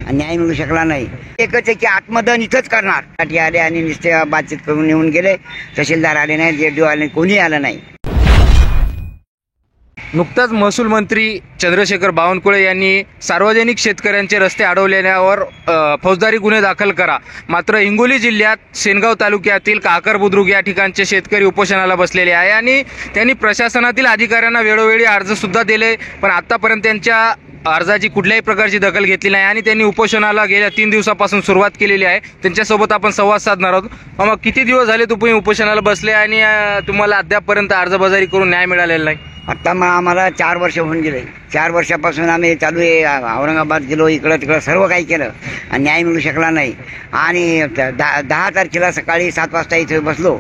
आणि न्याय मिळू शकला नाही. एकच आहे की आत्मदहन इथंच करणार. साठी आले आणि नुसते बातचीत करून येऊन गेले. तहसीलदार आले नाही, जेडीओ आले, कोणी आलं नाही. नुकताच महसूल मंत्री चंद्रशेखर बावनकुळे यांनी सार्वजनिक शेतकऱ्यांचे रस्ते अडवल्यावर फौजदारी गुन्हे दाखल करा. मात्र हिंगोली जिल्ह्यात सेनगाव तालुक्यातील काकर बुद्रुक या ठिकाणचे शेतकरी उपोषणाला बसलेले आहे आणि त्यांनी प्रशासनातील अधिकाऱ्यांना वेळोवेळी अर्ज सुद्धा दिले, पण आतापर्यंत त्यांच्या अर्जाची कुठल्याही प्रकारची दखल घेतली नाही आणि त्यांनी उपोषणाला गेल्या 3 दिवसापासून सुरुवात केलेली आहे. त्यांच्यासोबत आपण संवाद साधणार आहोत. मग किती दिवस झाले तुम्ही उपोषणाला बसले आणि तुम्हाला अद्यापपर्यंत अर्जबाजारी करून न्याय मिळालेला नाही? आता मग आम्हाला 4 वर्ष होऊन गेले. 4 वर्षापासून आम्ही चालू आहे. औरंगाबाद गेलो, इकडं तिकडं सर्व काही केलं आणि न्याय मिळू शकला नाही. आणि 10 तारखेला सकाळी 7 वाजता इथे बसलो.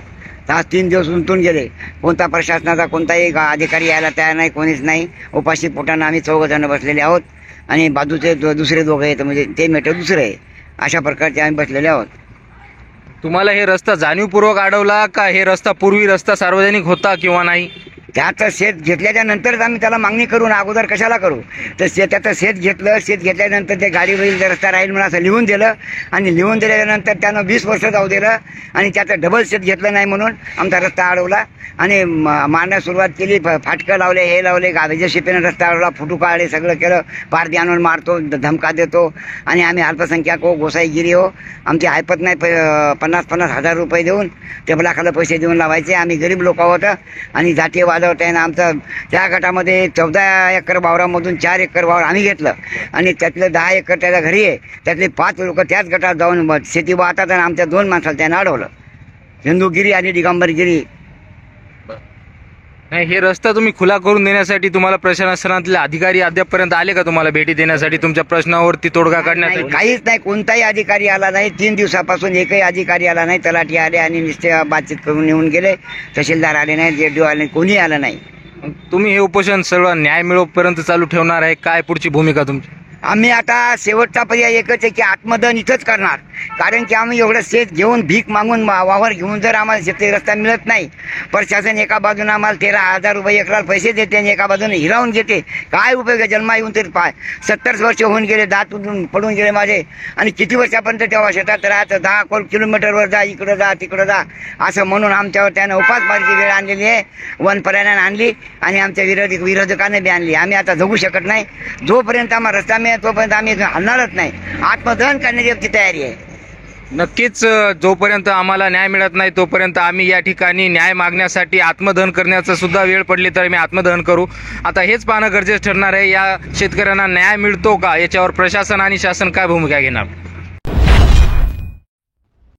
आज 3 दिवस उंटून गेले. कोणता प्रशासनाचा कोणताही अधिकारी यायला तयार नाही, कोणीच नाही. उपाशी पोटानं आम्ही 4 जण बसलेले आहोत आणि बाजूचे दुसरे 2 आहेत, म्हणजे ते मेटर दुसरे आहे. अशा प्रकारचे आम्ही बसलेले आहोत. तुम्हाला हे रस्ता जाणीवपूर्वक अडवला का हे रस्ता पूर्वी रस्ता सार्वजनिक होता किंवा नाही? त्याचं शेत घेतल्याच्या नंतरच आम्ही त्याला मागणी करू ना, अगोदर कशाला करू? तर त्याचं शेत घेतलं. शेत घेतल्यानंतर ते गाडीवरील रस्ता राहील म्हणून असं लिहून दिलं आणि लिहून दिल्यानंतर त्यानं 20 वर्ष जाऊ दिलं आणि त्याचं डबल शेत घेतलं नाही म्हणून आमचा रस्ता अडवला आणि मारण्यास सुरुवात केली. फाटकं लावले, हे लावले, गाभीच्या शिपेनं रस्ता अडवला, फुटू काढले, सगळं केलं. पारदी आणून मारतो, धमका देतो आणि आम्ही अल्पसंख्याक हो, गोसाईगिरी हो, आमची ऐपत नाही. 50-50 हजार रुपये देऊन टेबलाखाला पैसे देऊन लावायचे. आम्ही गरीब लोक आहोत आणि जातीय वाजवत आहे ना. आमचं त्या गटामध्ये 14 एकर वावरामधून 4 एकर वावर आम्ही घेतलं आणि त्यातलं 10 एकर त्याच्या घरी आहे. त्यातले 5 लोक त्याच गटात जाऊन शेती वाहतात आणि आमच्या 2 माणसाला त्यानं अडवलं. हिंदूगिरी आणि दिगंबरगिरी. नाही, हे रस्ता तुम्ही खुला करून देण्यासाठी तुम्हाला प्रशासनातले अधिकारी अद्यापपर्यंत आले का तुम्हाला भेटी देण्यासाठी, तुमच्या प्रश्नावरती तोडगा काढण्यासाठी? काहीच नाही, कोणताही अधिकारी आला नाही. 3 दिवसापासून एकही अधिकारी आला नाही. तलाठी आले आणि नुसते बातचीत करून येऊन गेले. तहसीलदार आले नाही, जेडीओ आले, कोणी आलं नाही. तुम्ही हे उपोषण सर्व न्याय मिळोपर्यंत चालू ठेवणार आहे? काय पुढची भूमिका तुमची? आम्ही आता शेवटचा पर्याय एकच आहे की आत्मदहन इथंच करणार. कारण की आम्ही एवढं शेत घेऊन भीक मागून वावर घेऊन जर आम्हाला शेती रस्ता मिळत नाही, प्रशासन एका बाजूने आम्हाला 13,000 रुपये एकराला पैसे देते आणि एका बाजूने हिरावून घेते. काय उपयोग आहे? जन्मा येऊन तरी 70 वर्ष होऊन गेले, दात पडून गेले माझे. आणि किती वर्षापर्यंत तेव्हा शेतात राहतं? 10 किलोमीटरवर जा, इकडं जा, तिकडं जा, असं म्हणून आमच्यावर त्यानं उपासमारीची वेळ आणलेली आहे. वन पर्यायानं आणली आणि आमच्या विरोधकाने बी आणली. आम्ही आता जगू शकत नाही. जोपर्यंत आम्हाला रस्ता मिळेल तोपर्यंत आम्ही हलणारच नाही. आत्मदहन करण्याची आमची तयारी आहे. नक्कीच, जोपर्यंत आम्हाला न्याय मिळत नाही तोपर्यंत आम्ही या ठिकाणी न्याय मागण्यासाठी आत्मदहन करण्याचं सुद्धा वेळ पडली तर मी आत्मदहन करू. आता हेच पाहणं गरजेचं ठरणार आहे, या शेतकऱ्यांना न्याय मिळतो का, याच्यावर प्रशासन आणि शासन काय भूमिका घेणार.